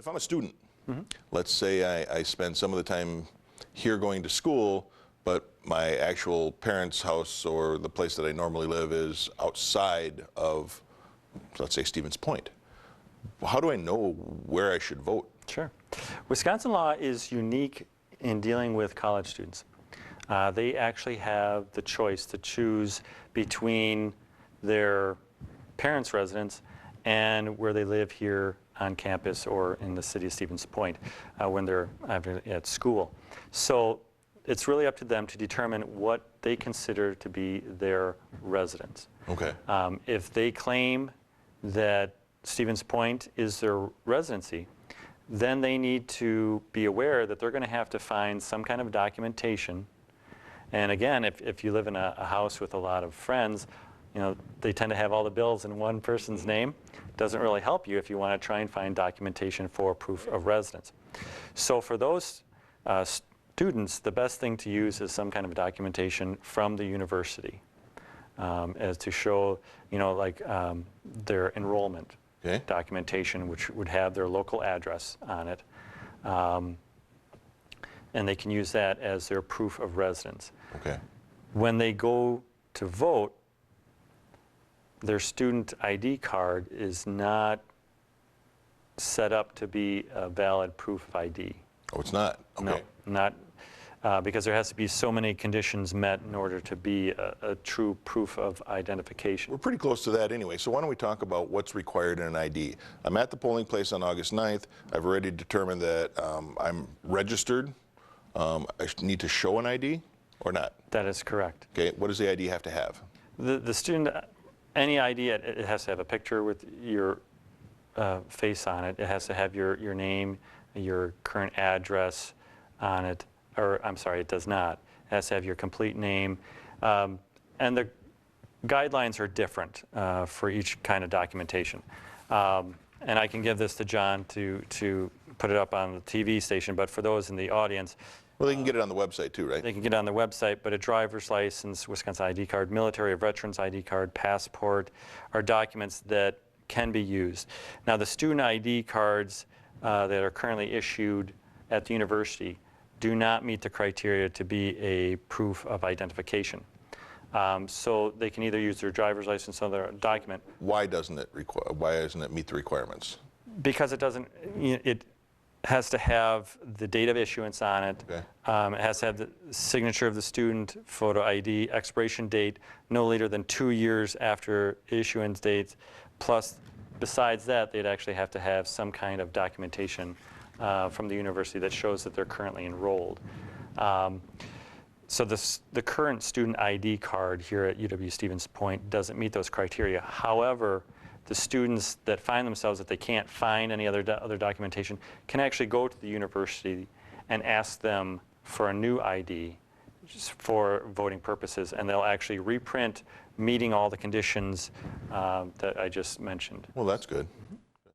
if I'm a student, let's say I spend some of the time here going to school, but my actual parents' house or the place that I normally live is outside of, let's say, Stevens Point. How do I know where I should vote? Sure. Wisconsin law is unique in dealing with college students. They actually have the choice to choose between their parents' residence and where they live here on campus or in the city of Stevens Point when they're at school. So it's really up to them to determine what they consider to be their residence. Okay. If they claim that Stevens Point is their residency, then they need to be aware that they're going to have to find some kind of documentation. And again, if you live in a house with a lot of friends, you know, they tend to have all the bills in one person's name. It doesn't really help you if you want to try and find documentation for proof of residence. So for those students, the best thing to use is some kind of documentation from the university as to show, you know, like their enrollment documentation, which would have their local address on it. And they can use that as their proof of residence. Okay. When they go to vote, their student ID card is not set up to be a valid proof of ID. Oh, it's not? Okay. No, not because there has to be so many conditions met in order to be a true proof of identification. We're pretty close to that anyway, so why don't we talk about what's required in an ID. I'm at the polling place on August 9th. I've already determined that I'm registered. I need to show an ID or not? That is correct. Okay, what does the ID have to have? The student, any ID, it has to have a picture with your face on it. It has to have your name, your current address on it, or I'm sorry, it does not. It has to have your complete name. And the guidelines are different for each kind of documentation. And I can give this to John to put it up on the TV station, but for those in the audience, well, they can get it on the website too, right? They can get it on the website, but a driver's license, Wisconsin ID card, military or veterans ID card, passport are documents that can be used. Now, the student ID cards that are currently issued at the university do not meet the criteria to be a proof of identification. So they can either use their driver's license or their document. Why doesn't it meet the requirements? Because it doesn't, it has to have the date of issuance on it. Okay. It has to have the signature of the student, photo ID, expiration date, no later than 2 years after issuance dates. Plus, besides that, they'd actually have to have some kind of documentation from the university that shows that they're currently enrolled. So the current student ID card here at UW-Stevens Point doesn't meet those criteria. However, the students that find themselves that they can't find any other documentation can actually go to the university and ask them for a new ID just for voting purposes, and they'll actually reprint meeting all the conditions that I just mentioned. Well, that's good.